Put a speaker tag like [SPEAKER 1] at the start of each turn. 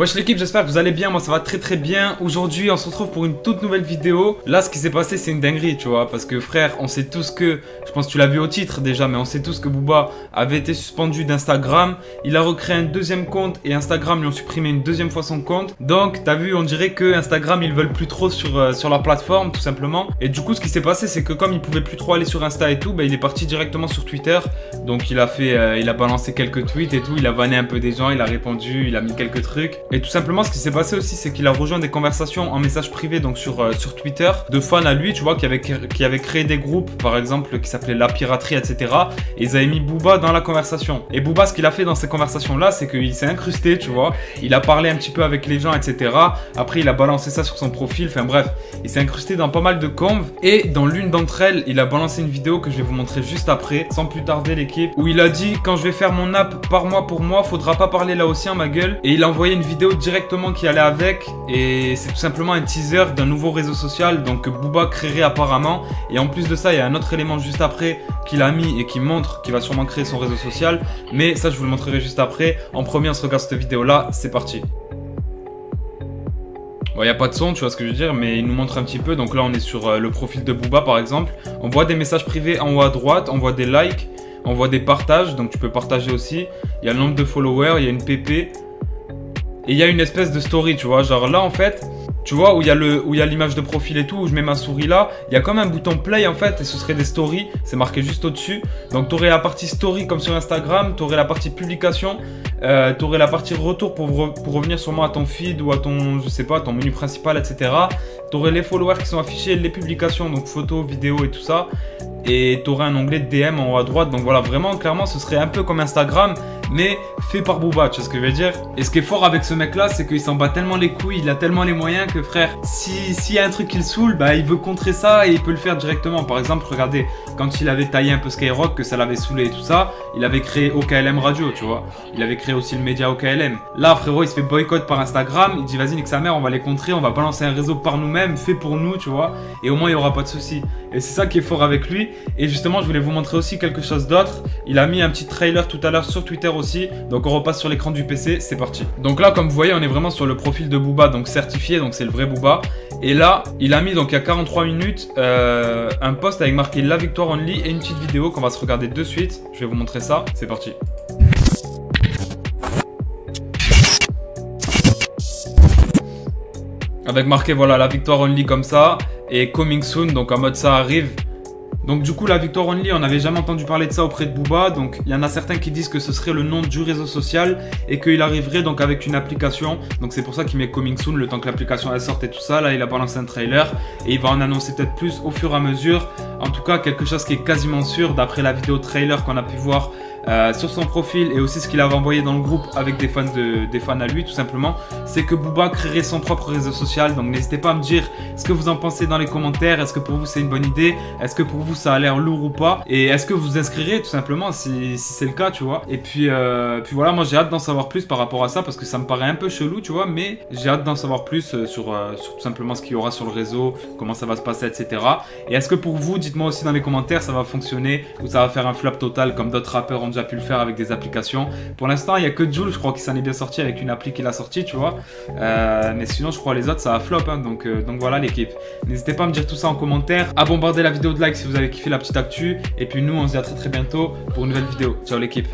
[SPEAKER 1] Wesh l'équipe, j'espère que vous allez bien, moi ça va très bien. Aujourd'hui on se retrouve pour une toute nouvelle vidéo. Là ce qui s'est passé c'est une dinguerie tu vois. Parce que frère, on sait tous que, je pense que tu l'as vu au titre déjà, mais on sait tous que Booba avait été suspendu d'Instagram. Il a recréé un deuxième compte et Instagram lui ont supprimé une deuxième fois son compte. Donc t'as vu, on dirait que Instagram ils veulent plus trop sur la plateforme tout simplement. Et du coup ce qui s'est passé c'est que comme il pouvait plus trop aller sur Insta et tout, bah, il est parti directement sur Twitter. Donc il a balancé quelques tweets et tout, il a vanné un peu des gens, il a répondu, il a mis quelques trucs. Et tout simplement, ce qui s'est passé aussi, c'est qu'il a rejoint des conversations en message privé, donc sur Twitter, de fans à lui, tu vois, qui avaient créé des groupes, par exemple, qui s'appelaient La Piraterie, etc. Et ils avaient mis Booba dans la conversation. Et Booba, ce qu'il a fait dans ces conversations-là, c'est qu'il s'est incrusté, tu vois. Il a parlé un petit peu avec les gens, etc. Après, il a balancé ça sur son profil. Enfin bref, il s'est incrusté dans pas mal de conves. Et dans l'une d'entre elles, il a balancé une vidéo que je vais vous montrer juste après, sans plus tarder l'équipe, où il a dit « Quand je vais faire mon app par mois pour moi, faudra pas parler là aussi, ma gueule. » Et il a envoyé une vidéo directement qui allait avec, et c'est tout simplement un teaser d'un nouveau réseau social donc que Booba créerait apparemment. Et en plus de ça, il y a un autre élément juste après qu'il a mis et qui montre qu'il va sûrement créer son réseau social, mais ça je vous le montrerai juste après. En premier on se regarde cette vidéo là, c'est parti. Bon, il n'y a pas de son, tu vois ce que je veux dire, mais il nous montre un petit peu. Donc là on est sur le profil de Booba par exemple. On voit des messages privés en haut à droite, on voit des likes, on voit des partages, donc tu peux partager aussi. Il y a le nombre de followers, il y a une PP. Et il y a une espèce de story, tu vois, genre là en fait, tu vois, où il y a l'image de profil et tout, où je mets ma souris là, il y a comme un bouton play en fait, et ce serait des stories, c'est marqué juste au-dessus. Donc tu aurais la partie story comme sur Instagram, tu aurais la partie publication, tu aurais la partie retour pour revenir sûrement à ton feed ou à ton, je sais pas, ton menu principal, etc. Tu aurais les followers qui sont affichés, les publications, donc photos, vidéos et tout ça. Et tu aurais un onglet de DM en haut à droite, donc voilà, vraiment, clairement, ce serait un peu comme Instagram, mais fait par Booba, tu vois ce que je veux dire. Et ce qui est fort avec ce mec là, c'est qu'il s'en bat tellement les couilles, il a tellement les moyens que frère, s'il y a un truc qui le saoule, bah il veut contrer ça et il peut le faire directement. Par exemple, regardez, quand il avait taillé un peu Skyrock, que ça l'avait saoulé et tout ça, il avait créé OKLM Radio, tu vois. Il avait créé aussi le média OKLM. Là frérot, il se fait boycott par Instagram, il dit vas-y nique sa mère, on va les contrer, on va balancer un réseau par nous-mêmes, fait pour nous, tu vois. Et au moins il n'y aura pas de soucis. Et c'est ça qui est fort avec lui. Et justement, je voulais vous montrer aussi quelque chose d'autre. Il a mis un petit trailer tout à l'heure sur Twitter aussi. Donc on repasse sur l'écran du PC, c'est parti. Donc là, comme vous voyez, on est vraiment sur le profil de Booba, donc certifié, donc c'est le vrai Booba. Et là, il a mis donc il y a 43 minutes un post avec marqué La Victoire Only et une petite vidéo qu'on va se regarder de suite. Je vais vous montrer ça, c'est parti. Avec marqué voilà La Victoire Only comme ça et Coming Soon, donc en mode ça arrive. Donc du coup La Victoire Only, on n'avait jamais entendu parler de ça auprès de Booba. Donc il y en a certains qui disent que ce serait le nom du réseau social et qu'il arriverait donc avec une application. Donc c'est pour ça qu'il met Coming Soon, le temps que l'application elle sorte et tout ça. Là il a balancé un trailer et il va en annoncer peut-être plus au fur et à mesure. En tout cas quelque chose qui est quasiment sûr d'après la vidéo trailer qu'on a pu voir sur son profil et aussi ce qu'il avait envoyé dans le groupe avec des fans à lui tout simplement, c'est que Booba créerait son propre réseau social. Donc n'hésitez pas à me dire ce que vous en pensez dans les commentaires. Est-ce que pour vous c'est une bonne idée? Est-ce que pour vous ça a l'air lourd ou pas? Et est-ce que vous inscrirez tout simplement si c'est le cas, tu vois? Et puis voilà, moi j'ai hâte d'en savoir plus par rapport à ça parce que ça me paraît un peu chelou, tu vois, mais j'ai hâte d'en savoir plus sur tout simplement ce qu'il y aura sur le réseau, comment ça va se passer, etc. Et est-ce que pour vous, dites-moi aussi dans les commentaires, ça va fonctionner ou ça va faire un flop total comme d'autres rappeurs ont déjà pu le faire avec des applications. Pour l'instant, il n'y a que Jul, je crois qu'il s'en est bien sorti avec une appli qu'il a sorti, tu vois. Mais sinon, je crois les autres, ça va flop. Hein, donc voilà l'équipe. N'hésitez pas à me dire tout ça en commentaire, à bombarder la vidéo de like si vous avez kiffé la petite actu. Et puis nous, on se dit à très bientôt pour une nouvelle vidéo. Ciao l'équipe.